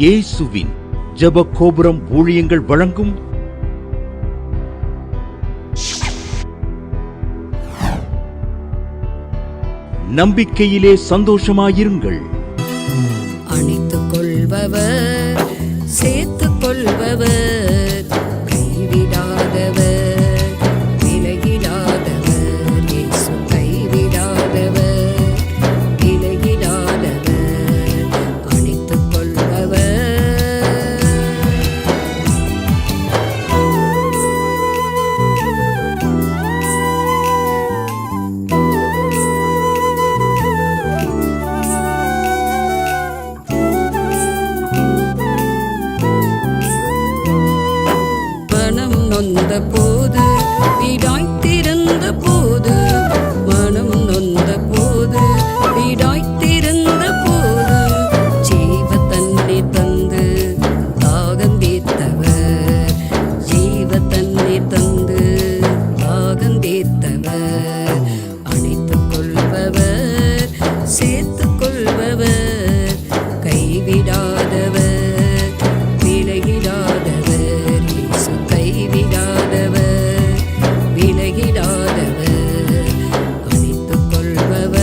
இயேசுவின் ஜெப கோபுரம் ஊழியங்கள் வழங்கும் நம்பிக்கையிலே சந்தோஷமாயிருங்கள். அணைத்துக் கொள்பவர், சேர்த்துக் கொள்பவர், கைவிடாதவர், விலகிடாதவர். இயேசு கைவிடாதவர், விலகிடாதவர், அணைத்துக் கொள்பவர். நொந்த போது வீடாய்த்திருந்த போது, மனம் நொந்த போது வீடாய்த்திருந்த போது, ஜீவ தண்ணீர் தந்து தாகம் தீர்த்தவர், ஜீவ தண்ணீர் தந்து தாகம் தீர்த்தவர். அணைத்துக் கொள்பவர், சேர்த்துக் கொள்பவர், கைவிடாதவர், விலகிடாதவர். இயேசு கைவிடாதவர், விலகிடாதவர், அணைத்துக் கொள்பவர்.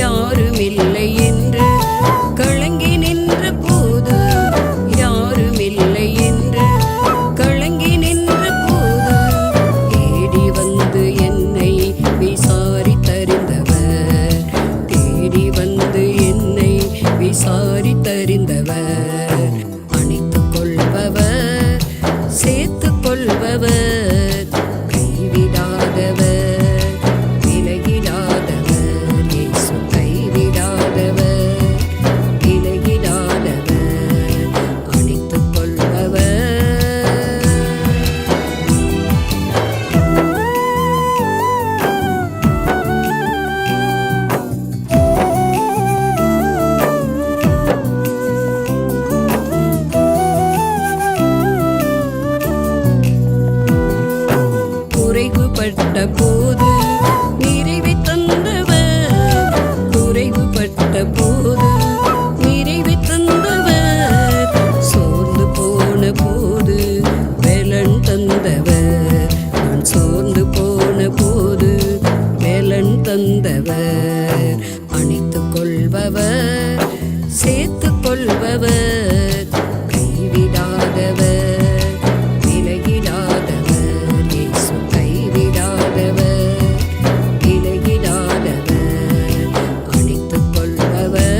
யாருமில்லை என்று கலங்கி நின்ற போது, யாருமில்லை என்று கலங்கி நின்ற போது, தேடி வந்து என்னை விசாரித்தறிந்தவர், தேடி வந்து என்னை விசாரித்தறிந்தவர். அணைத்துக் கொள்பவர், சேர்த்துக் கொள்பவர், கைவிடாதவர், விலகிடாதவர். இயேசு கைவிடாதவர், விலகிடாதவர், அணைத்துக் கொள்பவர். குறைவுபட்ட போது நிறைவை தந்தவர், குறைவுபட்ட போது நிறைவை தந்தவர், சோர்ந்து போன போது வேலன் தந்தவர், நான் சோர்ந்து போன போது வேலன் தந்தவர். அணைத்துக் கொள்பவர், சேர்த்துக் கொள்பவர், கைவிடாதவர், விலகிடாதவர். இயேசு கைவிடாதவர், விலகிடாதவர், அணைத்துக் கொள்பவர்.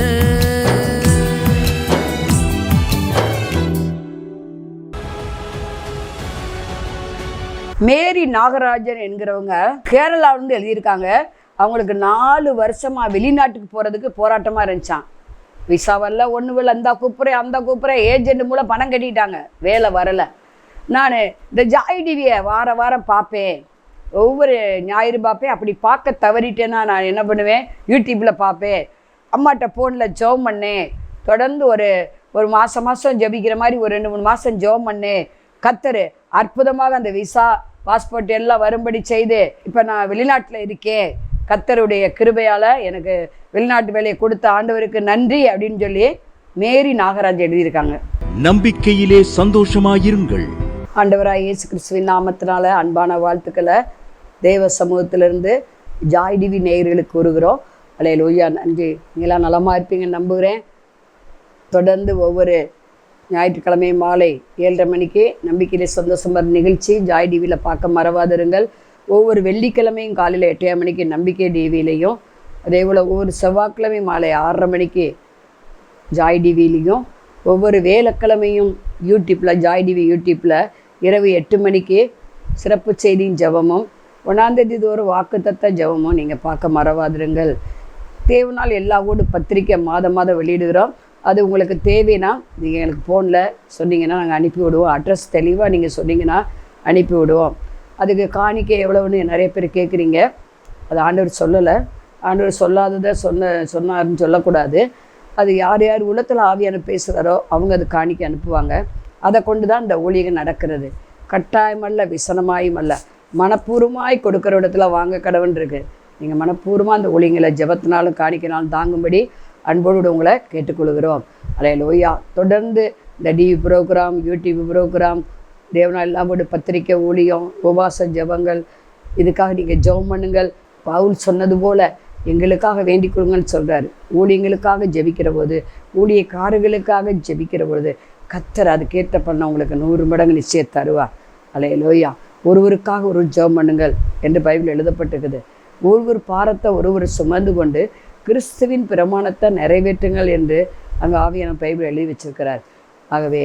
மேரி நாகராஜன் என்கிறவங்க கேரளாவிலிருந்து எழுதியிருக்காங்க. அவங்களுக்கு 4 வருஷமா வெளிநாட்டுக்கு போகிறதுக்கு போராட்டமாக இருந்துச்சான். விசாவல்ல ஒன்றுவில் அந்த கூப்பிட்றேன் ஏஜென்ட் மூலம் பணம் கட்டிட்டாங்க, வேலை வரலை. நான் இந்த ஜாய் டிவியை வாரம் பார்ப்பேன், ஒவ்வொரு ஞாயிறு பார்ப்பேன். அப்படி பார்க்க தவறிட்டேன்னா நான் என்ன பண்ணுவேன், யூடியூப்பில் பார்ப்பேன். அம்மாட்ட ஃபோனில் ஜெபம் பண்ணேன். தொடர்ந்து ஒரு மாதம் ஜெபிக்கிற மாதிரி ஒரு 2-3 மாதம் ஜெபம் பண்ணேன். கர்த்தர் அற்புதமாக அந்த விசா பாஸ்போர்ட் எல்லாம் வரும்படி செய்து இப்போ நான் வெளிநாட்டில் இருக்கேன். கர்த்தருடைய கிருபையால் எனக்கு வெளிநாட்டு வேலையை கொடுத்த ஆண்டவருக்கு நன்றி அப்படின்னு சொல்லி மேரி நாகராஜ் எழுதியிருக்காங்க. நம்பிக்கையிலே சந்தோஷமாயிருங்கள். ஆண்டவராய் இயேசு கிறிஸ்துவின் நாமத்தினால அன்பான வாழ்த்துக்களை தேவ சமூகத்திலிருந்து ஜாய் டிவி நேயர்களுக்கு கூறுகிறோம். அல்லேலூயா, நன்றி. நீங்களாம் நலமாக இருப்பீங்கன்னு நம்புகிறேன். தொடர்ந்து ஒவ்வொரு ஞாயிற்றுக்கிழமை மாலை 7:30 மணிக்கு நம்பிக்கையிலே சந்தோஷம் நிகழ்ச்சி ஜாய் டிவியில் பார்க்க மறவாதிருங்கள். ஒவ்வொரு வெள்ளிக்கிழமையும் காலையில் 8 மணிக்கு நம்பிக்கை டிவிலையும், அதே போல் ஒவ்வொரு செவ்வாய்க்கிழமை மாலை 6:30 மணிக்கு ஜாய் டிவிலையும், ஒவ்வொரு வேலைக்கிழமையும் யூடியூப்பில் ஜாய் டிவி யூடியூப்பில் இரவு 8 மணிக்கு சிறப்பு செய்தியும் ஜெபமும், 1ஆம் தேதி தோறும் வாக்குத்தத்த ஜெபமும் நீங்கள் பார்க்க மறவாதிருங்கள். தேவனால் எல்லா ஊடு பத்திரிக்கை மாதம் வெளியிடுகிறோம். அது உங்களுக்கு தேவைன்னா நீங்கள் எனக்கு ஃபோனில் சொன்னீங்கன்னா நாங்கள் அனுப்பி விடுவோம். அட்ரஸ் தெளிவாக நீங்கள் சொன்னீங்கன்னா அனுப்பி விடுவோம். அதுக்கு காணிக்கை எவ்வளோன்னு நிறைய பேர் கேட்குறீங்க. அது ஆண்டவர் சொல்லலை. ஆண்டவர் சொல்லாததை சொன்னார்னு சொல்லக்கூடாது. அது யார் யார் உள்ளத்தில் ஆவியான பேசுகிறாரோ அவங்க அது காணிக்கை அனுப்புவாங்க. அதை கொண்டு தான் இந்த ஊழியங்கள் நடக்கிறது. கட்டாயமல்ல, விசனமாயும் அல்ல, மனப்பூர்வமாய் கொடுக்குற இடத்துல வாங்க கடவுன் இருக்கு. நீங்கள் மனப்பூர்வமாக அந்த ஊழியங்களை ஜெபத்தினாலும் காணிக்கினாலும் தாங்கும்படி அன்போடு உங்களை கேட்டுக்கொள்கிறோம். அல்லேலூயா. தொடர்ந்து இந்த டிவி ப்ரோக்ராம், யூடியூப் ப்ரோக்ராம், தேவனால் இல்லாமல் பத்திரிக்கை ஊழியம், உபவாச ஜெபங்கள், இதுக்காக நீங்கள் ஜெபம் பண்ணுங்கள். பவுல் சொன்னது போல் எங்களுக்காக வேண்டிக் கொள்ளுங்கன்னு சொல்கிறார். ஊழியங்களுக்காக ஜெபிக்கிற போது, ஊழியக்காரர்களுக்காக ஜெபிக்கிற பொழுது கர்த்தர் அதுக்கேற்ற பண்ண உங்களுக்கு 100 மடங்கு நிச்சயம் தருவார். அல்லேலூயா. ஒருவருக்காக ஒரு ஜெபம் பண்ணுங்கள் என்று பைபிள் எழுதப்பட்டிருக்குது. ஒவ்வொரு பாரத்தை ஒருவர் சுமந்து கொண்டு கிறிஸ்துவின் பிரமாணத்தை நிறைவேற்றுங்கள் என்று அங்கே ஆவியான பைபிள் எழுதி வச்சிருக்கிறார். ஆகவே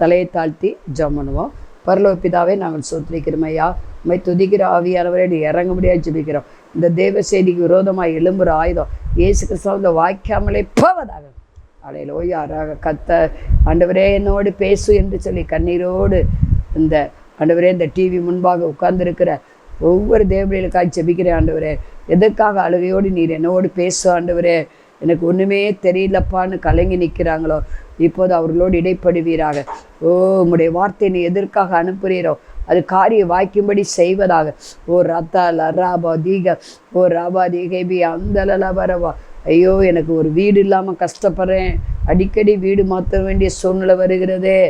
தலையை தாழ்த்தி ஜெபம் பண்ணுவோம். பரலோக பிதாவே, நாங்கள் ஸ்தோத்திரிக்கிறோம் ஐயா. உம்மை துதிக்கிற ஆவியானவரை நீ இறங்க முடியாது ஜெபிக்கிறோம். இந்த தேவ செய்திக்கு விரோதமாக எழும்புகிற ஆயுதம் இயேசு கிறிஸ்துவின் வாய்க்காமலே போவதாக. அல்லேலூயா. கத்த ஆண்டவரே என்னோடு பேசு என்று சொல்லி கண்ணீரோடு இந்த ஆண்டவரே இந்த டிவி முன்பாக உட்கார்ந்துருக்கிற ஒவ்வொரு தேவதைகளுக்காக ஜெபிக்கிறேன் ஆண்டவரே. எதற்காக அழுகையோடு நீர் என்னோடு பேசு ஆண்டவரே, எனக்கு ஒன்றுமே தெரியலப்பான்னு கலங்கி நிற்கிறாங்களோ இப்போது அவர்களோடு இடைப்படுவீராக. ஓ, உம்முடைய வார்த்தையை நீ எதற்காக அனுப்புகிறீரோ அது காரிய வாய்க்கும்படி செய்வதாக. ஓ ரத்தா லராபா தீக, ஓ ராபா தீகபி அந்த வரவா. ஐயோ, எனக்கு ஒரு வீடு இல்லாமல் கஷ்டப்படுறேன், அடிக்கடி வீடு மாற்ற வேண்டிய சூழ்நிலை வருகிறதே,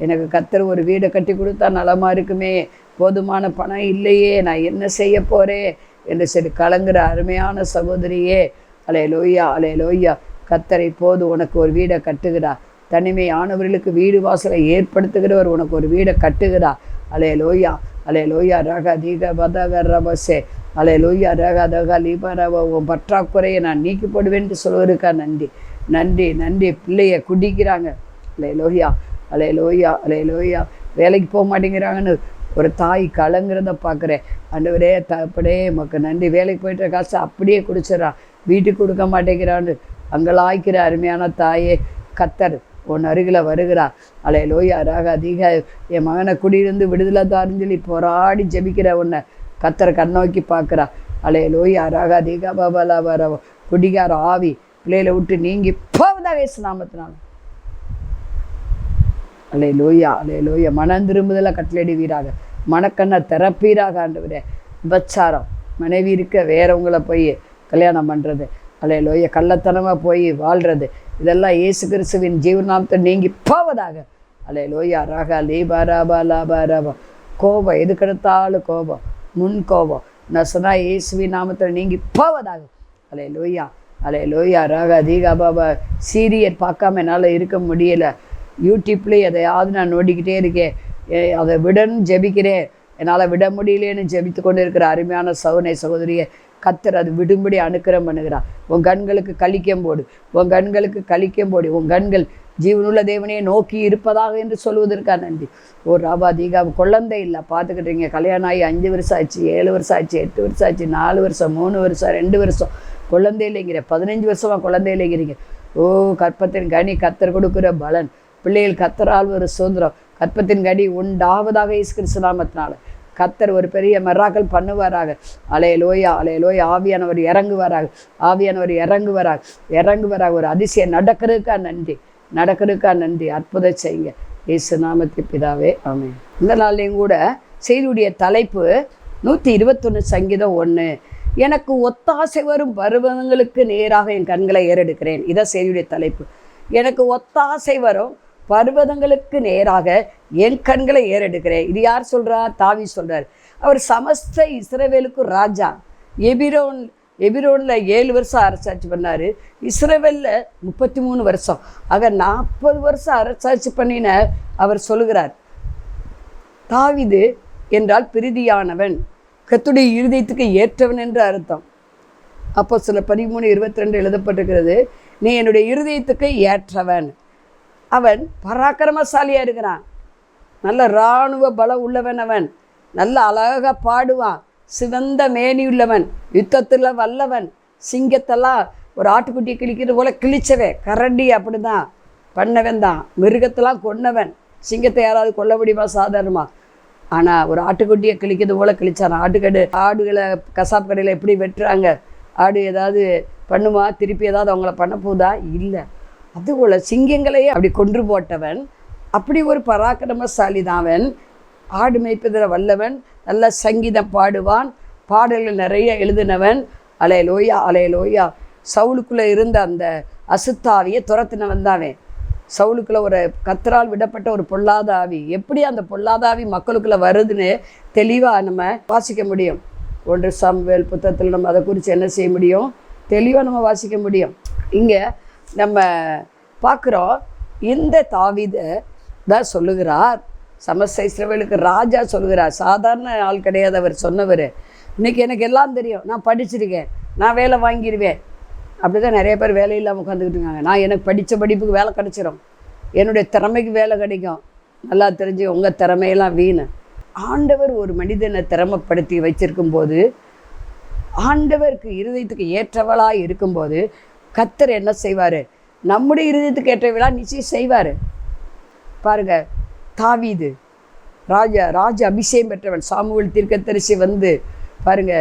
எனக்கு கர்த்தர் ஒரு வீடை கட்டி கொடுத்தா நலமாக இருக்குமே, போதுமான பணம் இல்லையே, நான் என்ன செய்ய போகிறேன் என்று சரி கலங்குற அருமையான சகோதரியே, அல்லேலூயா அல்லேலூயா. கர்த்தர் இப்போது உனக்கு ஒரு வீடை கட்டுகிறார். தனிமையானவர்களுக்கு வீடு வாசலை ஏற்படுத்துகிறவர் உனக்கு ஒரு வீடை கட்டுகிறார். அல்லேலூயா அல்லேலூயா. ரக தீக பதக ரபசே, அல்லேலூயா. ரக தக லீபரவ. உன் பற்றாக்குறையை நான் நீக்கி போடுவேன் என்று சொல்வதற்கா நன்றி நன்றி நன்றி. பிள்ளைய குடிக்கிறாங்க. அல்லேலூயா அல்லேலூயா அல்லேலூயா. வேலைக்கு போக மாட்டேங்கிறாங்கன்னு ஒரு தாய் கலங்குறத பார்க்குறேன். ஆண்டவரே தகப்பனே உமக்கு நன்றி. வேலைக்கு போய்ட்டு காசு அப்படியே குடிச்சிடறான், வீட்டுக்கு கொடுக்க மாட்டேங்கிறான்னு அங்கலாய்க்கிற அருமையான தாயே, கர்த்தர் உன் அருகில் வருகிறார். அல்லேலூயா. ராக அதிக என் மகனை குடியிருந்து விடுதலை தாருன்னு சொல்லி போராடி ஜெபிக்கிற உன்னை கர்த்தர் கண்ணோக்கி பார்க்குறா. அல்லேலூயா. ராக அதிக பாபலா வர குடிகார ஆவி பிள்ளைகளை விட்டு நீங்கி போவதாக இயேசு நாமத்தினால. அல்லேலூயா அல்லேலூயா. மனம் திரும்புதலை கட்டளையிடுவீராக, மனக்கண்ணை திறப்பீராக ஆண்டவரே. விபச்சாரம், மனைவி இருக்க வேறவங்களை போய் கல்யாணம் பண்ணுறது, அல்லேலூயா, கள்ளத்தனமாக போய் வாழ்கிறது, இதெல்லாம் இயேசு கிறிஸ்துவின் ஜீவநாமத்தை நீங்கி போவதாக. அல்லேலூயா. ராகா லீபாராபா லாபாராபா. கோபம், எதுக்கெடுத்தாலும் கோபம், முன் கோபம், நசனா இயேசுவின் நாமத்தில் நீங்கி போவதாக. அல்லேலூயா அல்லேலூயா. ராகா தீகா பாபா. சீரியல் பார்க்காம என்னால் இருக்க முடியலை, யூடியூப்லேயே எதையாவது நான் நோண்டிக்கிட்டே இருக்கேன், அதை விடன்னு ஜெபிக்கிறேன், என்னால் விட முடியலேன்னு ஜெபித்து கொண்டு இருக்கிற அருமையான சகோதரி சகோதரியை கர்த்தர் அது விடும்படி அனுக்கிரம் பண்ணுகிறார். உன் கண்களுக்கு கலிக்கம் போடு, உன் கண்களுக்கு கலிக்கம் போடு, உன் கண்கள் ஜீவனுள்ள தேவனையை நோக்கி இருப்பதாக என்று சொல்வதற்காக நன்றி. ஒரு ராபா தீகா. குழந்தை இல்லை, பார்த்துக்கிட்டீங்க, கல்யாணம் ஆகி 5 வருஷம் ஆச்சு, 7 வருஷம் ஆச்சு, 8 வருஷம் ஆச்சு, 4 வருஷம், 3 வருஷம், 2 வருஷம் குழந்தை இல்லைங்கிற, 15 வருஷமாக குழந்தை இல்லைங்கிறீங்க. ஓ, கற்பத்தின் கனி கர்த்தர் கொடுக்குற பலன், பிள்ளைகள் கர்த்தரால் ஒரு சுதந்திரம், கற்பத்தின் கனி உண்டாவதாக இயேசு கிறிஸ்து நாமத்தினால. கர்த்தர் ஒரு பெரிய மெராக்கள் பண்ணுவாராக. அல்லேலூயா அல்லேலூயா. ஆவியானவர் இறங்குவாராக, ஆவியானவர் இறங்குவாராக. ஒரு அதிசயம் நடக்கிறதுக்கா நன்றி, நடக்கிறதுக்கா நன்றி. அற்புதம் செய்யுங்க இயேசு நாமத்தின் பிதாவே, ஆமென். இந்த நாள்லையும் கூட செய்தியுடைய தலைப்பு 121 சங்கீதம் 1. எனக்கு ஒத்தாசை வரும் பருவங்களுக்கு நேராக என் கண்களை ஏறெடுக்கிறேன். இதான் செய்தியுடைய தலைப்பு. எனக்கு ஒத்தாசை வரும் பர்வதங்களுக்கு நேராக என் கண்களை ஏறெடுக்கிறேன். இது யார் சொல்கிறா? தாவி சொல்கிறார். அவர் சமஸ்த இஸ்ரவேலுக்கு ராஜா. எபிரோனில் 7 வருஷம் அரசாட்சி பண்ணார். இஸ்ரவேலில் 33 வருஷம். ஆக 40 வருஷம் அரசாட்சி பண்ணின அவர் சொல்லுகிறார். தாவீது என்றால் பிரீதியானவன், கர்த்தருடைய இருதயத்துக்கு ஏற்றவன் என்று அர்த்தம். அப்போஸ்தலர் 13:22 எழுதப்பட்டிருக்கிறது, நீ என்னுடைய இருதயத்துக்கு ஏற்றவன். அவன் பராக்கிரமசாலியாக இருக்கிறான், நல்ல இராணுவ பலம் உள்ளவன், அவன் நல்ல அழகாக பாடுவான், சிவந்த மேனியுள்ளவன், யுத்தத்தில் வல்லவன், சிங்கத்தெல்லாம் ஒரு ஆட்டுக்குட்டியை கிழிக்கிறது போல் கிழிச்சவன், கரண்டி அப்படி தான் பண்ணவன் தான், மிருகத்தெல்லாம் கொன்னவன். சிங்கத்தை யாராவது கொல்ல முடியுமா சாதாரணமாக? ஆனால் ஒரு ஆட்டுக்குட்டியை கிழிக்கிறது போல் கிழிச்சான். ஆடுகளை கசாப் கடையில் எப்படி வெட்டுறாங்க, ஆடு ஏதாவது பண்ணுமா, திருப்பி ஏதாவது அவங்கள பண்ண போதா? இல்லை. அதுபோல் சிங்கங்களையே அப்படி கொன்று போட்டவன், அப்படி ஒரு பராக்கிரமசாலி தான் அவன். ஆடு மேய்ப்பதில் வல்லவன், நல்ல சங்கீதம் பாடுவான், பாடல்கள் நிறைய எழுதினவன். Hallelujah hallelujah. சவுலுக்குள்ளே இருந்த அந்த அசுத்தாவியை துரத்தினவன் தான் அவன். சவுலுக்குள்ளே ஒரு கத்தரால் விடப்பட்ட ஒரு பொல்லாத ஆவி, எப்படி அந்த பொல்லாத ஆவி மக்களுக்குள்ளே வருதுன்னு தெளிவாக நம்ம வாசிக்க முடியும். 1 சாமுவேல் புத்தகத்தில் நம்ம அதை குறித்து என்ன செய்ய முடியும், தெளிவாக நம்ம வாசிக்க முடியும். இங்கே நம்ம பார்க்குறோம், இந்த தாவீதை தான் சொல்லுகிறார், சமஸ்த இஸ்ரவேலுக்கு ராஜா சொல்லுகிறார். சாதாரண ஆள் கிடையாது அவர் சொன்னவர். இன்றைக்கி எனக்கு எல்லாம் தெரியும், நான் படிச்சிருக்கேன், நான் வேலை வாங்கிடுவேன். அப்படி தான் நிறைய பேர் வேலை இல்லாமல் உட்காந்துக்கிட்டு இருக்காங்க. நான் எனக்கு படித்த படிப்புக்கு வேலை கிடச்சிரும், என்னுடைய திறமைக்கு வேலை கிடைக்கும். நல்லா தெரிஞ்சு உங்கள் திறமையெல்லாம் வீணு. ஆண்டவர் ஒரு மனிதனை திறமைப்படுத்தி வச்சிருக்கும் போது, ஆண்டவருக்கு இருதயத்துக்கு ஏற்றவளாக இருக்கும்போது கர்த்தர் என்ன செய்வார், நம்முடைய இருதயத்துக்கு ஏற்றவளா நிச்சயம் செய்வார். பாருங்க, தாவீது ராஜ அபிஷேகம் பெற்றவன். சாமுவேல் தீர்க்கதரிசி வந்து பாருங்க,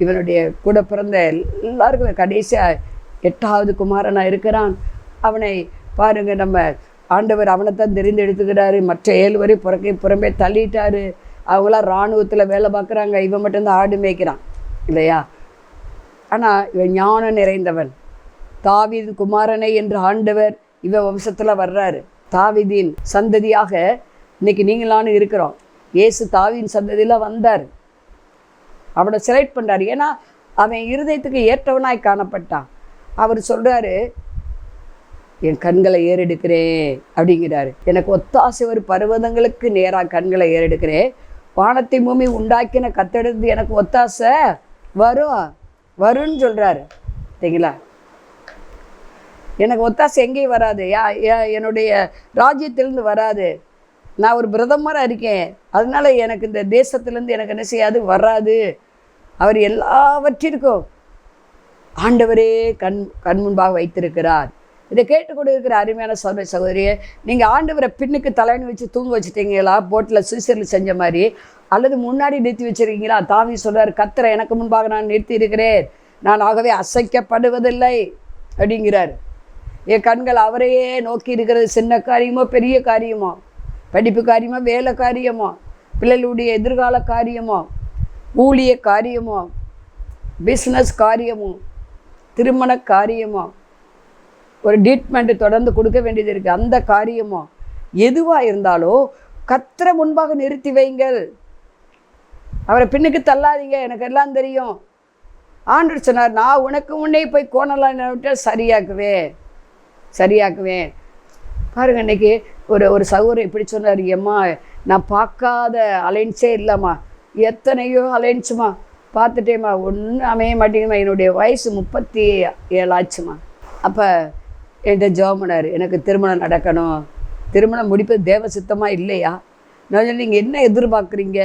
இவனுடைய கூட பிறந்த எல்லாருக்கும் கடைசியாக 8வது குமாரனாக இருக்கிறான். அவனை பாருங்க, நம்ம ஆண்டவர் அவனைத்தான் தெரிந்தெடுத்துக்கிறாரு. மற்ற 7 வரை புறம்பே தள்ளிட்டாரு. அவங்களாம் இராணுவத்தில் வேலை பார்க்குறாங்க, இவன் மட்டும்தான் ஆடு மேய்க்கிறான் இல்லையா. ஆனால் இவன் ஞானம் நிறைந்தவன். தாவீது குமாரனை என்று ஆண்டவர் இவன் வம்சத்தில் வர்றாரு. தாவீதின் சந்ததியாக இன்னைக்கு நீங்களானு இருக்கிறோம். இயேசு தாவீதின் சந்ததியில் வந்தார். அவனை செலக்ட் பண்ணுறாரு. ஏன்னா அவன் இருதயத்துக்கு ஏற்றவனாய் காணப்பட்டான். அவர் சொல்கிறாரு, என் கண்களை ஏறெடுக்கிறேன் அப்படிங்கிறாரு. எனக்கு ஒத்தாசை ஒரு பர்வதங்களுக்கு நேராக கண்களை ஏறெடுக்கிறேன். வானத்தை பூமி உண்டாக்கின கத்தெடுத்து எனக்கு ஒத்தாசை வரும்னு சொல்கிறாரு. சரிங்களா, எனக்கு ஒத்தாசை எங்கேயும் வராது, என்னுடைய ராஜ்யத்திலேருந்து வராது. நான் ஒரு பிரதமராக இருக்கேன், அதனால எனக்கு இந்த தேசத்துலேருந்து எனக்கு என்ன செய்யாது, வராது. அவர் எல்லாவற்றிற்கும் ஆண்டவரே கண் முன்பாக வைத்திருக்கிறார். இதை கேட்டுக்கொண்டு இருக்கிற அருமையான சகோதர சகோதரியே, நீங்கள் ஆண்டவரை பின்னுக்கு தலைன்னு வச்சு தூங்க வச்சுட்டீங்களா, போட்டில் சுவிசரில் செஞ்ச மாதிரி, அல்லது முன்னாடி நிறுத்தி வச்சுருக்கீங்களா? தாவீது சொல்கிறார், கர்த்தரை எனக்கு முன்பாக நான் நிறுத்தி இருக்கிறேன், நான் ஆகவே அசைக்கப்படுவதில்லை அப்படிங்கிறார். என் கண்கள் அவரையே நோக்கி இருக்கிறது. சின்ன காரியமோ பெரிய காரியமோ, படிப்பு காரியமோ வேலை காரியமோ, பிள்ளைகளுடைய எதிர்கால காரியமோ, ஊழிய காரியமோ, பிஸ்னஸ் காரியமோ, திருமண காரியமோ, ஒரு ட்ரீட்மெண்ட்டு தொடர்ந்து கொடுக்க வேண்டியது இருக்குது, அந்த காரியமோ எதுவாக இருந்தாலும் கர்த்தரை முன்பாக நிறுத்தி வைங்கள். அவரை பின்னுக்கு தள்ளாதீங்க. எனக்கு எல்லாம் தெரியும். ஆண்டவர் சொன்னார், நான் உனக்கு முன்னே போய் கோணலாம் விட்டால் சரியாக்குவேன். பாருங்கள், இன்றைக்கி ஒரு சகோதரர் இப்படி சொன்னார், ஏம்மா நான் பார்க்காத அலைன்ஸே இல்லைம்மா, எத்தனையோ அலைன்ஸுமா பார்த்துட்டேம்மா, ஒன்றும் அமைய மாட்டேங்குமா, என்னுடைய வயசு 37 ஆச்சுமா. அப்போ என்கிட்ட ஜெபம் பண்ணார், எனக்கு திருமணம் நடக்கணும், திருமணம் முடிப்பது தேவ சித்தமாக இல்லையா? நான் சொன்னேன், நீங்கள் என்ன எதிர்பார்க்குறீங்க?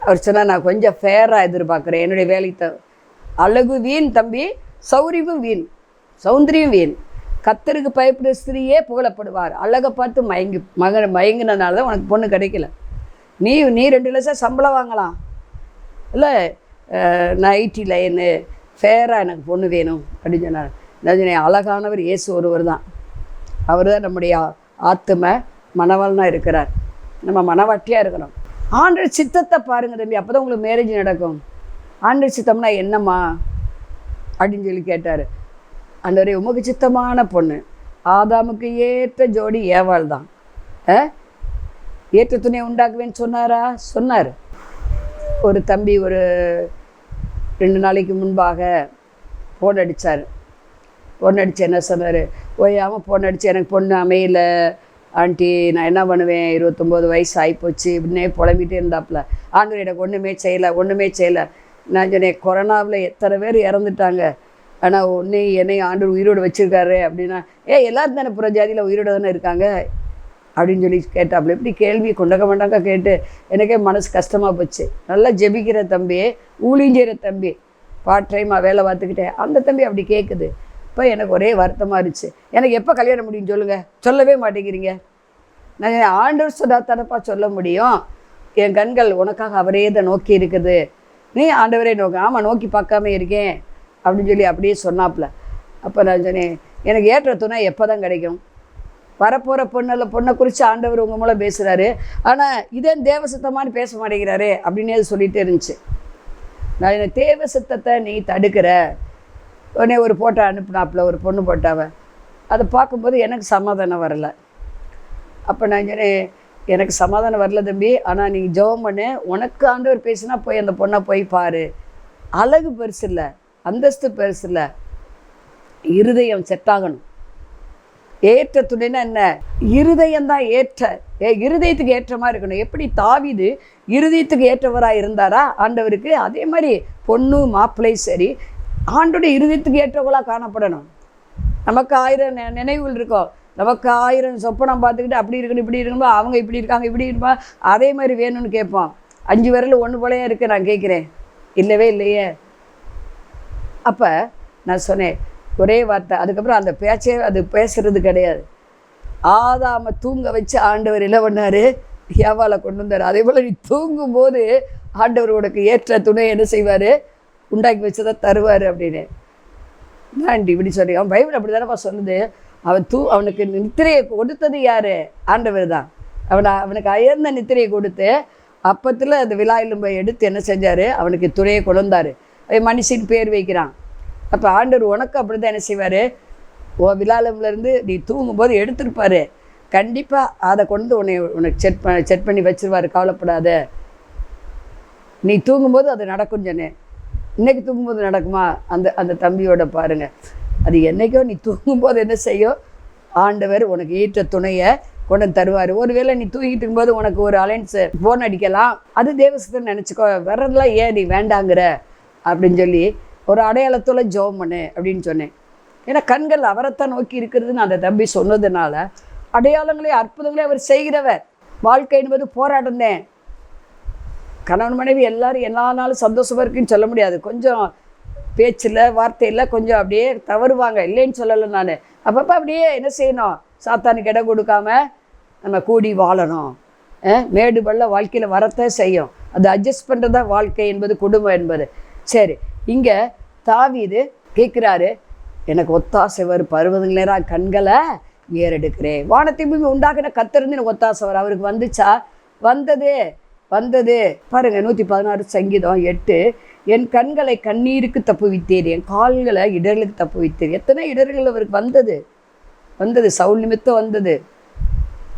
அவர் சொன்னால், நான் கொஞ்சம் ஃபேராக எதிர்பார்க்குறேன், என்னுடைய வேலைக்கு அழகு வீண் தம்பி, சௌரியம் வீண், சௌந்தரியம் வீண். கர்த்தருக்கு பயப்படுற ஸ்திரீயே புகழப்படுவார். அழகை பார்த்து மயங்கினதுனால தான் உனக்கு பொண்ணு கிடைக்கல. நீ 2 லட்சம் சம்பளம் வாங்கலாம், இல்லை நான் ஐடி லைனு ஃபேராக எனக்கு பொண்ணு வேணும் அப்படின்னு சொன்னார். நான் அழகானவர் இயேசு ஒருவர் தான். அவர் தான் நம்முடைய ஆத்தும மணவாளனாக இருக்கிறார். நம்ம மனவாட்டியாக இருக்கிறோம். ஆண்டவர் சித்தத்தை பாருங்கள் தம்பி, அப்போ தான் உங்களுக்கு மேரேஜ் நடக்கும். ஆண்டவர் சித்தம்னா என்னம்மா அப்படின்னு சொல்லி கேட்டார். ஆண்டவரே, உமக்கு சித்தமான பொண்ணு, ஆதாமுக்கு ஏற்ற ஜோடி ஏவாள் தான், ஏற்ற துணையை உண்டாக்குவேன்னு சொன்னார். ஒரு தம்பி ஒரு 2 நாளைக்கு முன்பாக ஃபோன் அடித்தார். ஃபோன் அடித்து என்ன சொன்னார், ஓயாமல் ஃபோன் அடித்து, எனக்கு பொண்ணு அமையலை ஆண்டி, நான் என்ன பண்ணுவேன், 29 வயசு ஆகிப்போச்சு இப்படின்னே புலம்பிகிட்டே இருந்தாப்புல. ஆண்டவர் எனக்கு ஒன்றுமே செய்யலை. நான் சொன்னேன், கொரோனாவில் எத்தனை பேர் இறந்துட்டாங்க, ஆனால் என்னையும் ஆண்டவர் உயிரோடு வச்சுருக்காரு அப்படின்னா, எல்லோரும் தானே புற ஜாதியில் உயிரோடு தானே இருக்காங்க அப்படின்னு சொல்லி கேட்டாப்புல. எப்படி கேள்வி கொண்டக்க கேட்டு எனக்கே மனசு கஷ்டமாக போச்சு. நல்லா ஜெபிக்கிற தம்பி, ஊழிஞ்செய்கிற தம்பி, பார்ட் டைமாக வேலை பார்த்துக்கிட்டேன், அந்த தம்பி அப்படி கேட்குது. இப்போ எனக்கு ஒரே வருத்தமாக இருந்துச்சு. எனக்கு எப்போ கல்யாணம் முடியும் சொல்லுங்கள், சொல்லவே மாட்டேங்கிறீங்க. நான் ஆண்டவர் சொன்னா தரப்பா சொல்ல முடியும். என் கண்கள் உனக்காக அவரே தான் நோக்கி இருக்குது, நீ ஆண்டவரே நோக்க. ஆமாம், நோக்கி பார்க்காம இருக்கேன் அப்படின்னு சொல்லி அப்படியே சொன்னாப்புல. அப்போ நான் சொன்னேன், எனக்கு ஏற்ற துணை எப்போ தான் கிடைக்கும்? வரப்போகிற பொண்ணை குறித்து ஆண்டவர் உங்கள் மூலம் பேசுகிறாரு. ஆனால் இதே தேவ சித்தமானு பேச மாட்டேங்கிறாரு அப்படின்னே அது சொல்லிகிட்டே இருந்துச்சு. நான் இந்த தேவ சித்தத்தை நீ தடுக்கிற. உடனே ஒரு போட்டோ அனுப்புனாப்புல, ஒரு பொண்ணு போட்டாவை. அதை பார்க்கும்போது எனக்கு சமாதானம் வரலை. அப்போ நான் சொன்னேன், எனக்கு சமாதானம் வரல தம்பி, ஆனால் நீ ஜெபம் பண்ணு, உனக்கு ஆண்டவர் பேசினா போய் அந்த பொண்ணை போய் பாரு. அழகு பெருசு இல்லை, அந்தஸ்து பெருசு இல்லை, இருதயம் செட்டாகணும். ஏற்ற துணைன்னா என்ன? இருதயம்தான் ஏற்ற, இருதயத்துக்கு ஏற்ற மாதிரி இருக்கணும். எப்படி தாவீது இருதயத்துக்கு ஏற்றவராக இருந்தாரா ஆண்டவருக்கு, அதே மாதிரி பொண்ணு மாப்பிள்ளை சரி ஆண்டோடைய இருதயத்துக்கு ஏற்றவர்களாக காணப்படணும். நமக்கு 1000 நினைவுகள் இருக்கும், நமக்கு 1000 சொப்பனம் பார்த்துக்கிட்டு அப்படி இருக்கணும் இப்படி இருக்கணும், அவங்க இப்படி இருக்காங்க இப்படி இருப்பா, அதே மாதிரி வேணும்னு கேட்போம். 5 விரல் ஒன்று போலையே இருக்குது. நான் கேட்குறேன், இல்லவே இல்லையே. அப்போ நான் சொன்னேன் ஒரே வார்த்தை. அதுக்கப்புறம் அந்த பேச்சே அது பேசுறது கிடையாது. ஆதாம தூங்க வச்சு ஆண்டவர் என்ன பண்ணார்? ஏவாளை கொண்டு வந்தார். அதே போல் நீ தூங்கும்போது ஆண்டவர் உனக்கு ஏற்ற துணை என்ன செய்வார்? உண்டாக்கி வச்சதை தருவார் அப்படின்னு. நான் இப்படி சொல்லி அவன் பைபிள் அப்படி தானேப்பா சொல்லுது. அவனுக்கு நித்திரையை கொடுத்தது யார்? ஆண்டவர் தான். அவனுக்கு அயர்ந்த நித்திரையை கொடுத்து அப்பத்தில் அந்த விழா எலும்பை எடுத்து என்ன செஞ்சார்? அவனுக்கு துணையை கொண்டு வந்தார். மனுஷன் பேர் வைக்கிறான். அப்போ ஆண்டவர் உனக்கு அப்படி தான் என்ன செய்வார்? விழாலம்லேருந்து நீ தூங்கும்போது எடுத்துருப்பார். கண்டிப்பாக அதை கொண்டு உனக்கு செட் பண்ணி வச்சுருவார். கவலைப்படாத, நீ தூங்கும்போது அது நடக்கும் சொன்னேன். இன்றைக்கி தூங்கும்போது நடக்குமா? அந்த தம்பியோட பாருங்கள், அது என்றைக்கோ நீ தூங்கும்போது என்ன செய்யும்? ஆண்டவர் உனக்கு ஏற்ற துணையை கொண்டு தருவார். ஒருவேளை நீ தூங்கிட்டு இருக்கும்போது உனக்கு ஒரு அலைன்ஸு ஃபோன் அடிக்கலாம், அது தேவசத்தை நினச்சிக்கோ. வர்றதெல்லாம் ஏன் நீ வேண்டாங்கிற அப்படின்னு சொல்லி ஒரு அடையாளத்தோட ஜெபம் பண்ணு அப்படின்னு சொன்னேன். ஏன்னா கண்கள் அவரைத்தான் நோக்கி இருக்கிறதுன்னு அந்த தம்பி சொன்னதுனால அடையாளங்களே அற்புதங்களே அவர் செய்கிறவர். வாழ்க்கை என்பது போராட்டம் தான். கணவன் மனைவி எல்லாரும் எல்லா நாளும் சந்தோஷமாக இருக்குன்னு சொல்ல முடியாது. கொஞ்சம் பேச்சில் வார்த்தையில் கொஞ்சம் அப்படியே தவறுவாங்க, இல்லைன்னு சொல்லலை நான். அப்பப்போ அப்படியே என்ன செய்யணும்? சாத்தானுக்கு இடம் கொடுக்காம நம்ம கூடி வாழணும். மேடு பள்ள வாழ்க்கையில் வரத்தான் செய்யும். அது அட்ஜஸ்ட் பண்ணுறது தான் வாழ்க்கை என்பது, குடும்பம் என்பது. சரி, இங்கே தாவீது கேட்குறாரு, எனக்கு ஒத்தாசை வரும் பருவதங்களேராக கண்களை ஏறெடுக்கிறேன். வானத்தை பூமி உண்டாக்கின கர்த்தருந்து எனக்கு ஒத்தாசை வரும். அவருக்கு வந்துச்சா? வந்தது பாருங்கள். 116 சங்கீதம் 8, என் கண்களை கண்ணீருக்கு தப்புவித்தேன், என் கால்களை இடர்களுக்கு தப்புவித்தேன். எத்தனை இடர்கள் அவருக்கு வந்தது. சவுல் நிமித்தம் வந்தது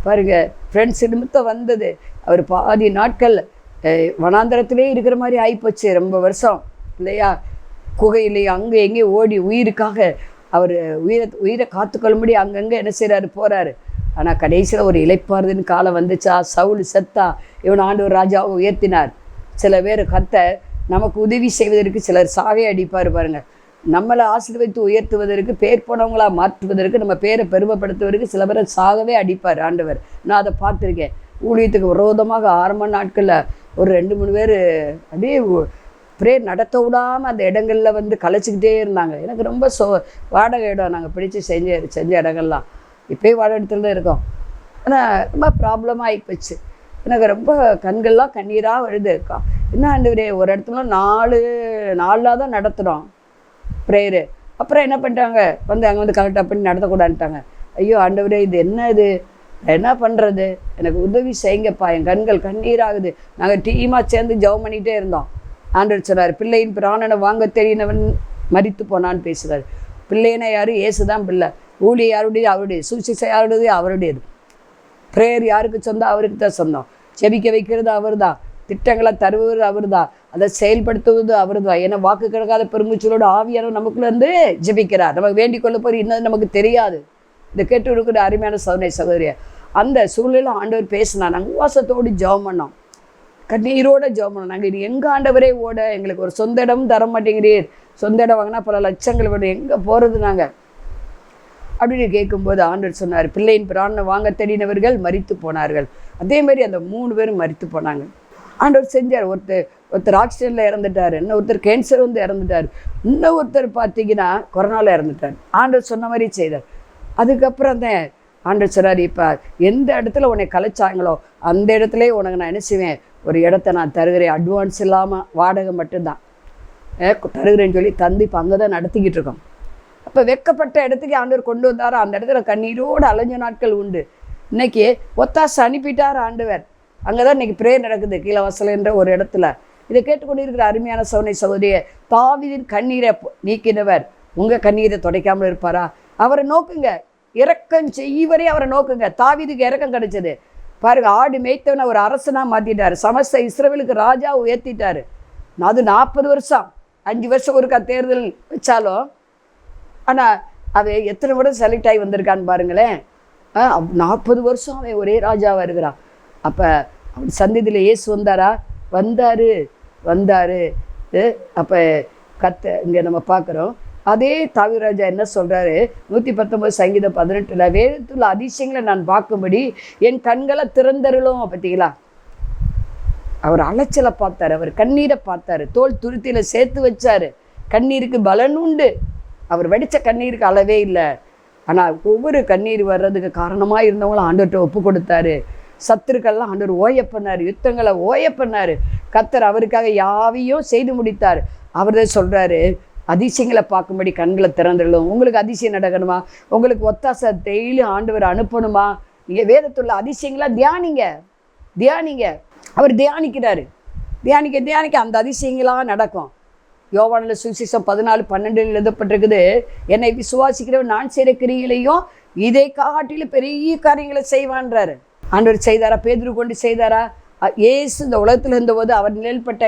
பாருங்கள், ஃப்ரெண்ட்ஸ் நிமித்தம் வந்தது. அவர் பாதி நாட்கள் வனாந்தரத்திலே இருக்கிற மாதிரி ஆகிப்போச்சு. ரொம்ப வருஷம் இல்லையா? குகையிலேயே அங்கே எங்கே ஓடி உயிருக்காக அவர் உயிரை காத்துக்கொள்ளும்படி அங்கங்கே என்ன செய்கிறாரு? போகிறாரு. ஆனால் கடைசியில் ஒரு இளைப்பாறுதின் காலம் வந்துச்சா? சவுல் செத்தா, இவன் ஆண்டவர் ராஜாவை உயர்த்தினார். சில பேர் கர்த்தர் நமக்கு உதவி செய்வதற்கு சிலர் சாவே அடிப்பார் பாருங்கள். நம்மளை ஆசீர்வதித்து உயர்த்துவதற்கு, பேர் போனவங்களாக மாற்றுவதற்கு, நம்ம பேரை பெருமைப்படுத்துவதற்கு சில பேரை சாகவே அடிப்பார் ஆண்டவர். நான் அதை பார்த்துருக்கேன். ஊழியத்துக்கு விரோதமாக ஆரம்ப நாட்களில் ஒரு 2-3 பேர் அப்படியே ப்ரேயர் நடத்த விடாமல் அந்த இடங்களில் வந்து கலைச்சிக்கிட்டே இருந்தாங்க. எனக்கு ரொம்ப வாடகை இடம் நாங்கள் பிடிச்சி செஞ்ச இடங்கள்லாம் இப்போயே வாடகை இடத்துல தான் இருக்கோம். ஆனால் ரொம்ப ப்ராப்ளமாக ஆகிப்போச்சு. எனக்கு ரொம்ப கண்கள்லாம் கண்ணீராக வருது இருக்கா. என்ன ஆண்டவரே, ஒரு இடத்துல 4 தான் நடத்துகிறோம் ப்ரேயரு. அப்புறம் என்ன பண்ணிட்டாங்க? அங்கே வந்து கரெக்டாக பண்ணி நடத்தக்கூடாதுட்டாங்க. ஐயோ ஆண்டவரே, இது என்ன பண்ணுறது? எனக்கு உதவி செய்யுங்கப்பா, என் கண்கள் கண்ணீராகுது. நாங்கள் டீமாக சேர்ந்து ஜெபம் பண்ணிகிட்டே இருந்தோம். ஆண்டவர் சொன்னார், பிள்ளையின் பிராணனை வாங்க தெரியினவன் மரித்து போனான்னு பேசுகிறார். பிள்ளைன்னா யார்? இயேசு தான் பிள்ளை. ஊழிய யாருடைய? அவருடைய. சுவிசேஷம் யாருடையது? அவருடையது. ப்ரேயர் யாருக்கு சொந்தம்? அவருக்கு தான் சொந்தம். செபிக்க வைக்கிறது அவர் தான், திட்டங்களை தருவது அவர் தான், அதை செயல்படுத்துவது அவர் தான். ஏன்னா வாக்கு கிடக்காத பெருமூச்சலோடு ஆவியானவர் நமக்குள்ள இருந்து ஜெபிக்கிறார். நமக்கு வேண்டிக் கொள்ள போய் இன்னது நமக்கு தெரியாது. இந்த கேட்டு இருக்கிற அருமையான சகோதரிய அந்த சூழ்நிலையில் ஆண்டவர் பேசினா, நாங்கள் வாசத்தோடு ஜெபம் பண்ணோம், கண்ணீரோட ஜெபம் பண்ணோம். நாங்கள் இது எங்கே ஆண்டவரே ஓட, எங்களுக்கு ஒரு சொந்த இடமும் தர மாட்டேங்கிறீர், சொந்த இடம் வாங்கினா பல லட்சங்கள் வேணும், எங்கே போகிறது நாங்கள் அப்படின்னு கேட்கும்போது ஆண்டவர் சொன்னார், பிள்ளையின் பிராணனை வாங்க தேடினவர்கள் மரித்து போனார்கள். அதே மாதிரி அந்த 3 பேரும் மரித்து போனாங்க. ஆண்டவர் செஞ்சார். ஒருத்தர் ஆக்சிடென்ட்டில் இறந்துட்டார், ஒருத்தர் கேன்சர் வந்து இறந்துட்டார், ஒருத்தர் பார்த்தீங்கன்னா கொரோனாவில் இறந்துட்டார். ஆண்டவர் சொன்ன மாதிரி செய்தார். அதுக்கப்புறம் தான் ஆண்டவர் சொன்னார், இப்போ எந்த இடத்துல உன்னை கலைச்சாங்களோ அந்த இடத்துல உனக்கு நான் என்ன செய்வேன்? ஒரு இடத்த நான் தருகிறேன், அட்வான்ஸ் இல்லாமல் வாடகை மட்டும்தான் தருகிறேன்னு சொல்லி தந்து இப்போ அங்கே தான் நடத்திக்கிட்டு இருக்கோம். அப்போ வெட்கப்பட்ட இடத்துக்கு ஆண்டவர் கொண்டு வந்தாரோ அந்த இடத்துல கண்ணீரோடு அலைஞ்ச நாட்கள் உண்டு. இன்னைக்கு ஒத்தாசை அனுப்பிட்டார் ஆண்டவர். அங்கே தான் இன்றைக்கி ப்ரேயர் நடக்குது கீழவாசல் என்ற ஒரு இடத்துல. இதை கேட்டுக்கொண்டு இருக்கிற அருமையான சகோதரி சகோதரியே, தாவீதின் கண்ணீரை நீக்கினவர் உங்கள் கண்ணீரை துடைக்காமல் இருப்பாரா? அவரை நோக்குங்க, இரக்கம் செய்வரே அவரை நோக்குங்க. தாவீதுக்கு இரக்கம் கிடைச்சது பாருங்க. ஆடு மேய்த்தவனை ஒரு அரசனாக மாற்றிட்டார். சமஸ்த இஸ்ரவேலுக்கு ராஜா உயர்த்திட்டார். அது 40 வருஷம் 5 வருஷம் ஒருக்கா தேர்தல் வச்சாலும், ஆனால் அவன் எத்தனை விட செலக்ட் ஆகி வந்திருக்கான்னு பாருங்களேன். 40 வருஷம் அவன் ஒரே ராஜாவாக இருக்கிறான். அப்போ அவன் சந்ததியில் இயேசு வந்தார். அப்போ இங்கே நம்ம பார்க்குறோம். அதே தாவீதுராஜா என்ன சொல்கிறாரு, 119 சங்கீதம் 18, வேதத்துள்ள அதிசயங்களை நான் பார்க்கும்படி என் கண்களை திறந்தருளும். பார்த்தீங்களா, அவர் அலைச்சலை பார்த்தார், அவர் கண்ணீரை பார்த்தாரு, தோல் துருத்தியில் சேர்த்து வச்சார். கண்ணீருக்கு பலன் உண்டு. அவர் வடித்த கண்ணீருக்கு அளவே இல்லை. ஆனால் ஒவ்வொரு கண்ணீர் வர்றதுக்கு காரணமாக இருந்தவங்களும் ஆண்டவர்கிட்ட ஒப்பு கொடுத்தாரு. சத்துருக்கள்லாம் ஆண்டவர் ஓய பண்ணார், யுத்தங்களை ஓய பண்ணார். கர்த்தர் அவருக்காக யாவையும் செய்து முடித்தார். அவர் தான் சொல்கிறாரு, அதிசயங்களை பார்க்கும்படி கண்களை திறந்துடலும். உங்களுக்கு அதிசயம் நடக்கணுமா? உங்களுக்கு ஒத்தாசை டெய்லி ஆண்டவர் அனுப்பணுமா? நீங்கள் வேதத்துள்ள அதிசயங்களாக தியானிங்க. அவர் தியானிக்கிறாரு. தியானிக்க அந்த அதிசயங்களாக நடக்கும். யோவானில் சுவிசேஷம் 14:12 எழுதப்பட்டிருக்குது, என்னை விசுவாசிக்கிறவன் நான் செய்கிற கிரியைகளையும் இதை காட்டிலும் பெரிய காரியங்களை செய்வான்றாரு. ஆண்டவர் செய்தாரா? பேதுரு கொண்டு செய்தாரா? இயேசு இந்த உலகத்தில் இருந்தபோது அவர் நிழல்பட்ட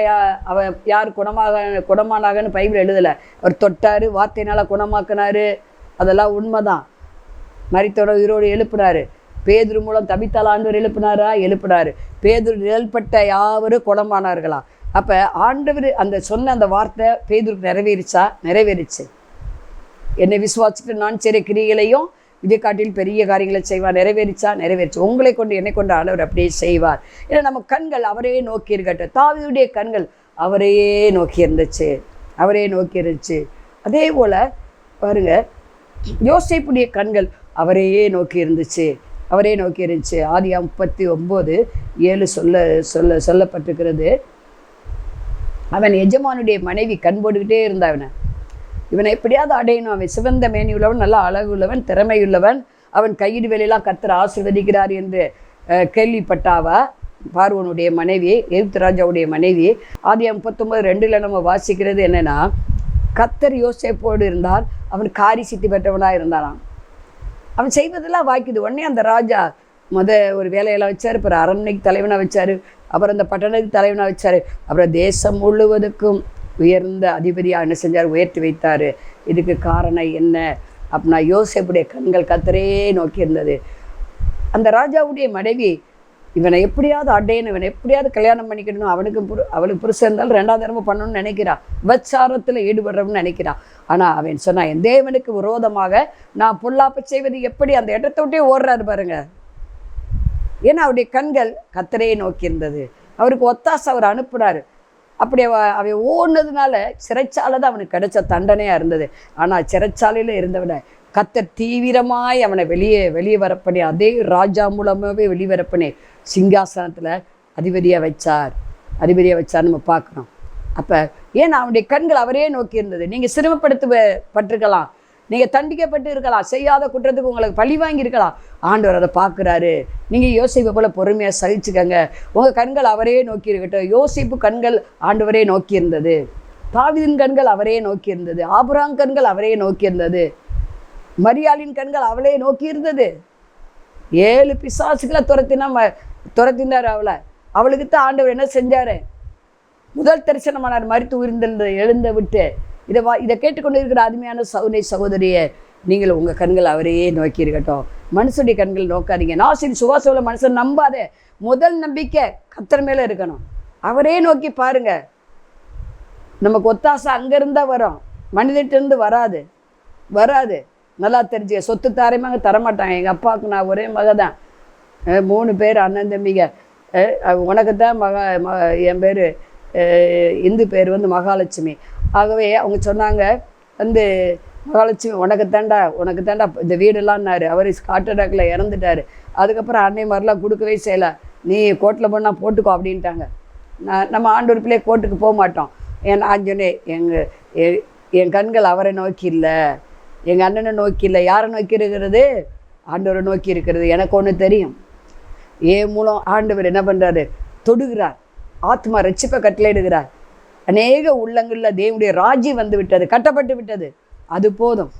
அவர் யார் குணமானாகன்னு பைபிள் எழுதலை. அவர் தொட்டார், வார்த்தையினால் குணமாக்கினார். அதெல்லாம் உண்மைதான். மரித்தோட உயிரோடு எழுப்பினார். பேதுரு மூலம் தபித்தால் ஆண்டவர் எழுப்பினார். பேதுரு நிழல்பட்ட யாவரும் குணமானார்களா? அப்போ ஆண்டவர் அந்த சொன்ன அந்த வார்த்தை பேதுருக்கு நிறைவேறிச்சு. என்னை விசுவாசிட்டு நான் செய்கிற கிரியைகளையும் இதை காட்டில் பெரிய காரியங்களை செய்வார். நிறைவேறிச்சு. உங்களை கொண்டு என்னை கொண்டு ஆண்டவர் அப்படியே செய்வார். ஏன்னா நம்ம கண்கள் அவரே நோக்கி இருக்கட்டும். தாவீதுடைய கண்கள் அவரையே நோக்கி இருந்துச்சு. அதே போல் பாருங்க, யோசேப்புடைய கண்கள் அவரையே நோக்கி இருந்துச்சு. ஆதியாகமம் 39:7 சொல்லப்பட்டிருக்கிறது. அவன் எஜமானுடைய மனைவி கண் போட்டுக்கிட்டே இருந்தான். இவனை எப்படியாவது அடையணும். அவன் சிவந்த மேனியுள்ளவன், நல்ல அழகுள்ளவன், திறமையுள்ளவன். அவன் கையீடு வேலையெல்லாம் கர்த்தர் ஆசீர்வதிக்கிறார் என்று கேள்விப்பட்டாவா பார்வோனுடைய மனைவி, எகிப்து ராஜாவுடைய மனைவி. ஆதியாகமம் 39:2 நம்ம வாசிக்கிறது என்னென்னா, கர்த்தர் யோசேப்போடு இருந்தால் அவன் காரி சித்தி பெற்றவனாக இருந்தானாம். அவன் செய்வதெல்லாம் வாய்க்குது. உடனே அந்த ராஜா ஒரு வேலையெல்லாம் வச்சார். அப்புறம் அரண்மனைக்கு தலைவனாக வச்சார். அப்புறம் அந்த பட்டணத்துக்கு தலைவனாக வச்சார். அப்புறம் தேசம் முழுவதுக்கும் உயர்ந்த அதிபதியாக என்ன செஞ்சார்? உயர்த்தி வைத்தார். இதுக்கு காரணம் என்ன அப்படின்னா, யோசேப்புடைய கண்கள் கர்த்தரே நோக்கி இருந்தது. அந்த ராஜாவுடைய மனைவி இவனை எப்படியாவது அடையணும், இவனை எப்படியாவது கல்யாணம் பண்ணிக்கணும், அவளுக்கு புருஷன் இருந்தாலும் 2வது தடவை பண்ணணும்னு நினைக்கிறான். விபச்சாரத்தில் ஈடுபடுறோம்னு நினைக்கிறான். ஆனால் அவன் சொன்னான், என் தேவனுக்கு விரோதமாக நான் பொல்லாப்பு செய்வது எப்படி? அந்த இடத்த விட்டே ஓடுறாரு பாருங்க. ஏன்னா அவருடைய கண்கள் கர்த்தரே நோக்கி இருந்தது. அவருக்கு ஒத்தாசை அவர் அனுப்புனார். அப்படி அவன் ஓடுனதுனால சிறைச்சாலை தான் அவனுக்கு கிடைச்ச தண்டனையாக இருந்தது. ஆனால் சிறைச்சாலையில் இருந்தவனை கர்த்தர் தீவிரமாய் அவனை வெளியே வரப்பண்ணி, அதே ராஜா மூலமாகவே வெளிவரப்பண்ணி சிங்காசனத்தில் அதிபதியாக வச்சார் நம்ம பார்க்குறோம். அப்போ ஏன்னா அவனுடைய கண்கள் அவரே நோக்கி இருந்தது. நீங்கள் சிரமப்படுத்தப்பட்டிருக்கலாம், நீங்கள் தண்டிக்கப்பட்டு இருக்கலாம், செய்யாத குற்றத்துக்கு உங்களுக்கு பழி வாங்கியிருக்கலாம். ஆண்டவர் அதை பார்க்குறாரு. நீங்கள் யோசிப்பை போல் பொறுமையாக சகிச்சுக்கங்க. உங்கள் கண்கள் அவரே நோக்கி இருக்கட்டும். யோசிப்பு கண்கள் ஆண்டவரே நோக்கி இருந்தது. தாவீதின் கண்கள் அவரே நோக்கி இருந்தது. ஆபிரகாம் கண்கள் அவரே நோக்கி இருந்தது. மரியாளின் கண்கள் அவளே நோக்கி இருந்தது. 7 பிசாசுகளை துரத்தினார் அவளுக்கு தான் ஆண்டவர் என்ன செஞ்சார்? முதல் தரிசனமானார். மரித்து உயிர்த்தெழுந்த எழுந்த விட்டு இதை கேட்டுக்கொண்டு இருக்கிற அருமையான சகோதரியை, நீங்கள் உங்கள் கண்கள் அவரையே நோக்கி இருக்கட்டும். மனுஷனுடைய கண்கள் நோக்காதீங்க. நாசின் சுவாசோல மனுஷன் நம்பாதே. முதல் நம்பிக்கை கர்த்தர் மேலே இருக்கணும். அவரே நோக்கி பாருங்க. நமக்கு ஒத்தாசை அங்கேருந்தா வரும், மனிதர்கிட்டருந்து வராது. நல்லா தெரிஞ்சுக்க. சொத்து தாரமாக தரமாட்டாங்க. எங்கள் அப்பாவுக்கு நான் ஒரே மக தான், 3 பேர் அண்ணன் தம்பிங்க. உனக்கு தான் என் பேர் இந்து பேர் மகாலட்சுமி. ஆகவே அவங்க சொன்னாங்க, மகாலட்சுமி உனக்கு தாண்டா இந்த வீடெல்லாம்னாரு. அவர் ஹார்ட் அட்டாக்கில் இறந்துட்டார். அதுக்கப்புறம் அன்னை மாதிரிலாம் கொடுக்கவே செய்யலை. நீ கோர்ட்டில் போனால் போட்டுக்கோ அப்படின்ட்டாங்க. நம்ம ஆண்டவர் பிள்ளையே கோர்ட்டுக்கு போக மாட்டோம். நான் சொன்னேன், என் கண்கள் அவரை நோக்கி இல்லை, எங்கள் அண்ணனை நோக்கி இல்லை, யாரை நோக்கி இருக்கிறது? ஆண்டவரை நோக்கி இருக்கிறது. எனக்கு ஒன்று தெரியும், என் மூலம் ஆண்டவர் என்ன பண்ணுறாரு? தொடுகிறார், ஆத்மா ரட்சிப்பை கட்டளையிடுகிறார். அநேக உள்ளங்களில் தேவனுடைய ராஜ்யம் வந்து விட்டது, கட்டப்பட்டு விட்டது. அது போதும்.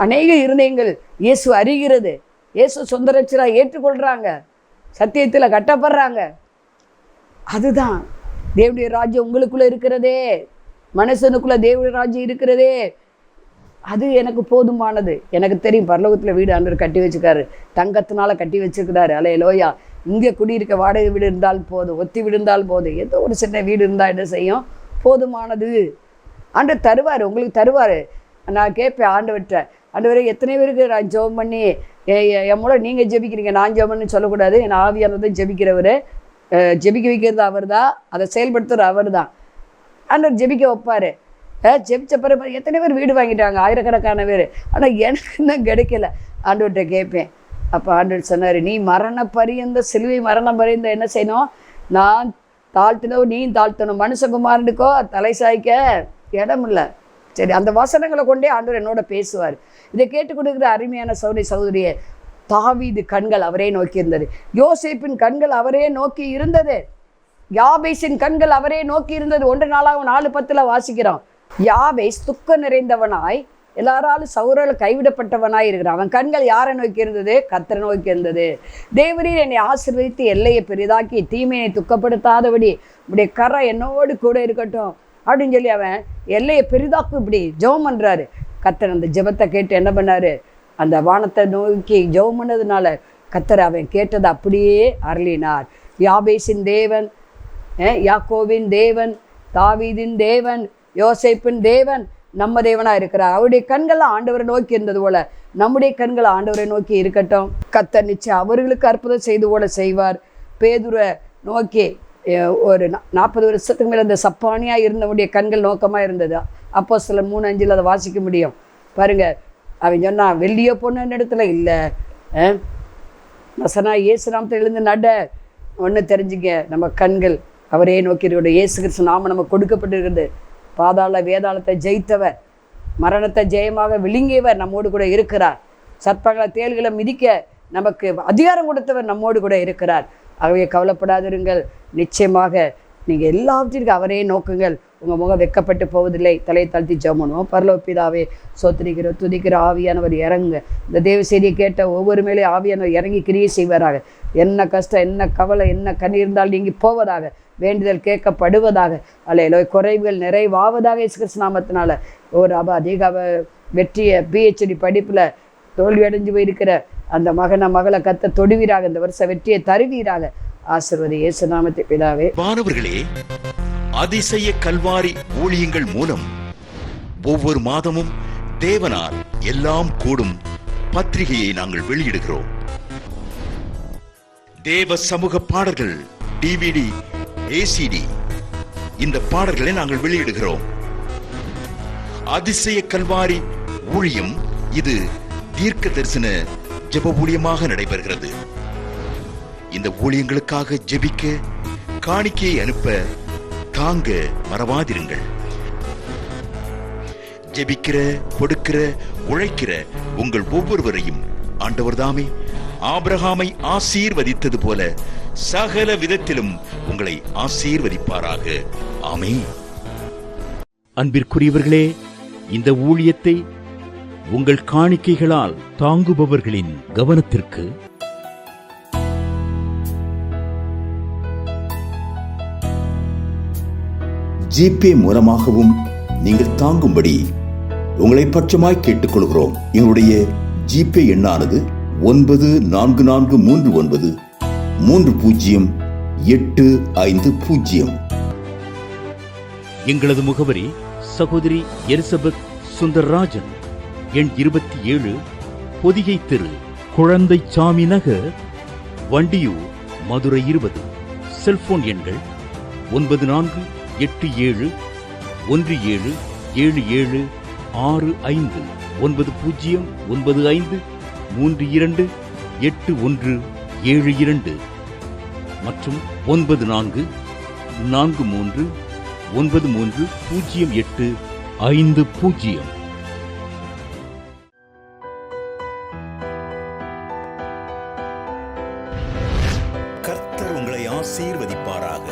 அநேக இருதயங்கள் இயேசு அறிகிறது, இயேசு சொந்த ரட்சகராக ஏற்றுக்கொள்கிறாங்க, சத்தியத்தில் கட்டப்படுறாங்க. அதுதான் தேவனுடைய ராஜ்யம் உங்களுக்குள்ளே இருக்கிறதே, மனுஷனுக்குள்ளே தேவனுடைய ராஜ்யம் இருக்கிறதே. அது எனக்கு போதுமானது. எனக்கு தெரியும் பரலோகத்தில் வீடு ஆண்டவர் கட்டி வச்சுக்காரு, தங்கத்தினால கட்டி வச்சுருக்கிறாரு. அல்லேலூயா. இங்கே குடியிருக்க வாடகை வீடு இருந்தால் போதும், ஒத்தி வீடு இருந்தால் போதும், ஏதோ ஒரு சின்ன வீடு இருந்தால் என்ன செய்யும்? போதுமானது. ஆண்டவர் தருவார், உங்களுக்கு தருவார். நான் கேட்பேன் ஆண்டவர்கிட்ட, ஆண்டவரே எத்தனை பேருக்கு நான் ஜெபம் பண்ணி என் மூலம் நீங்கள் ஜெபிக்கிறீங்க, நான் ஜெபம் பண்ணி சொல்லக்கூடாது. என் ஆவியானதை ஜெபிக்கிறவர், ஜெபிக்க வைக்கிறது அவர் தான், அதை செயல்படுத்துகிற அவர் தான். ஆண்டவர் ஜெபிக்க வைப்பார். ஜெபிச்ச பிறகு எத்தனை பேர் வீடு வாங்கிட்டாங்க, ஆயிரக்கணக்கான பேர். ஆனால் எனக்கு இன்னும் கிடைக்கல. ஆண்டவர்கிட்ட கேட்பேன். அப்போ ஆண்டவர் சொன்னார், நீ மரண பரியந்த சிலுவை மரணம் பரியந்த என்ன செய்யணும்? நான் தாழ்த்தினோம், நீ தாழ்த்தணும். மனுஷகுமாரனுக்கோ தலை சாய்க்க இடம் இல்லை. சரி, அந்த வசனங்களை கொண்டே ஆண்டவர் என்னோட பேசுவார். இதை கேட்டுக் கொடுக்குற அருமையான சகோதரியே, தாவீது கண்கள் அவரே நோக்கி இருந்தது, யோசேப்பின் கண்கள் அவரே நோக்கி இருந்தது, யாபேசின் கண்கள் அவரே நோக்கி இருந்தது. 1 நாளாகவும் 4:10 வாசிக்கிறோம். யாபேஸ் துக்கம் நிறைந்தவனாய், எல்லாராலும் சௌரால் கைவிடப்பட்டவனாய் இருக்கிறான். அவன் கண்கள் யாரை நோக்கி இருந்தது? கர்த்தரை நோக்கி இருந்தது. தேவரீர் என்னை ஆசீர்வதித்து எல்லையை பெரிதாக்கி தீமையை துக்கப்படுத்தாதபடி இப்படி கரை என்னோடு கூட இருக்கட்டும் அப்படின்னு சொல்லி அவன் எல்லையை பெரிதாக்கும் இப்படி ஜெபம் பண்ணுறாரு. கர்த்தர் அந்த ஜெபத்தை கேட்டு என்ன பண்ணாரு? அந்த வானத்தை நோக்கி ஜெபம் பண்ணதுனால கர்த்தர் அவன் கேட்டதை அப்படியே அருளினார். யாபேசின் தேவன், யாக்கோவின் தேவன், தாவீதின் தேவன், யோசேப்பின் தேவன் நம்ம தேவனாக இருக்கிறார். அவருடைய கண்கள் ஆண்டவரை நோக்கி இருந்தது போல நம்முடைய கண்கள் ஆண்டவரை நோக்கி இருக்கட்டும். கர்த்தர் நிச்சயம் அவர்களுக்கு அற்புதம் செய்து போல செய்வார். பேதுரை நோக்கி ஒரு 40 வருஷத்துக்கு மேலே அந்த சப்பானியாக இருந்தவனுடைய கண்கள் நோக்கமாக இருந்தது. அப்போஸ்தலர் 3:5 அதை வாசிக்க முடியும். பாருங்கள், அவன் சொன்னான், வெள்ளியோ பொண்ணு இடத்துல இல்லை, வசனா இயேசு நாமத்தை எழுந்து நட. ஒன்று தெரிஞ்சுங்க, நம்ம கண்கள் அவரே நோக்கி இருக்கிற இயேசு கிறிஸ்து நாம நமக்கு கொடுக்கப்பட்டிருக்கிறது. பாதாள வேதாளத்தை ஜெயித்தவர், மரணத்தை ஜெயமாக விழுங்கியவர் நம்மோடு கூட இருக்கிறார். சர்ப்பங்களை தேள்களை மிதிக்க நமக்கு அதிகாரம் கொடுத்தவர் நம்மோடு கூட இருக்கிறார். ஆகவே கவலைப்படாதிருங்கள், நிச்சயமாக நீங்கள் எல்லாவற்றிற்கும் அவரே நோக்குங்கள், உங்கள் முகம் வெட்கப்பட்டு போவதில்லை. தலையை தாழ்த்தி ஜெபம் பண்ணுவோம். பரலோக பிதாவே, சோத்திரிக்கிற துதிக்கிற ஆவியானவர் இறங்குங்க. இந்த தேவ செய்தியை கேட்ட ஒவ்வொரு மேலே ஆவியானவர் இறங்கி கிரியை செய்வாராக. என்ன கஷ்டம், என்ன கவலை, என்ன கண்ணீர் இருந்தால் நீங்கி போவதாக, வேண்டுதல் கேட்கப்படுவதாக. அல்லேலூயா. குறைவுகள் நிறைவாவதாக இயேசு கிறிஸ்து நாமத்தினால. ஒரு அதிக வெற்றியை PhD படிப்பில் தோல்வி அடைஞ்சு போயிருக்கிற அந்த மகளை கத்த தொடுவீராக. இந்த வருஷ வெற்றியை தருவீராக. ஆசீர்வதி இயேசு நாமத்தை பிதாவே. மாணவர்களே, அதிசய கல்வாரி ஊழியங்கள் மூலம் ஒவ்வொரு மாதமும் தேவனால் எல்லாம் கூடும் பத்திரிகையை நாங்கள் வெளியிடுகிறோம். தேவ சமூக பாடல்கள் DVD, ACD இந்த பாடல்களை நாங்கள் வெளியிடுகிறோம். அதிசய கல்வாரி ஊழியம் இது தீர்க்க தரிசன ஜெப ஊழியமாக நடைபெறுகிறது. இந்த ஊழியங்களுக்காக ஜெபிக்க, காணிக்கையை அனுப்ப தாங்க மறவாதிருங்கள். ஜெபிக்கிற, கொடுக்கிற, உழைக்கிற உங்கள் ஒவ்வொருவரையும் ஆண்டவர் தாமே ஆபிரகாமை ஆசீர்வதித்தது போல சகல விதத்திலும் உங்களை ஆசீர்வதிப்பாராக. ஆமென். அன்பிற்குரியவர்களே, இந்த ஊழியத்தை உங்கள் காணிக்கைகளால் தாங்குபவர்களின் கவனத்திற்கு ஜிபே மூலமாகவும் நீங்கள் தாங்கும்படி உங்களை பட்சமாய் கேட்டுக்கொள்கிறோம். எங்களுடைய ஜிபே எண்ணானது 9439308550. எங்களது முகவரி சகோதரி எலிசபெத் சுந்தர்ராஜன், எண் 27, பொதிகை தெரு, குழந்தை சாமி நகர், வண்டியூர், மதுரை 20. செல்போன் எண்கள் 9484177765 9095328172 மற்றும் 9443930850. ஆசீர்வதிப்பாராக.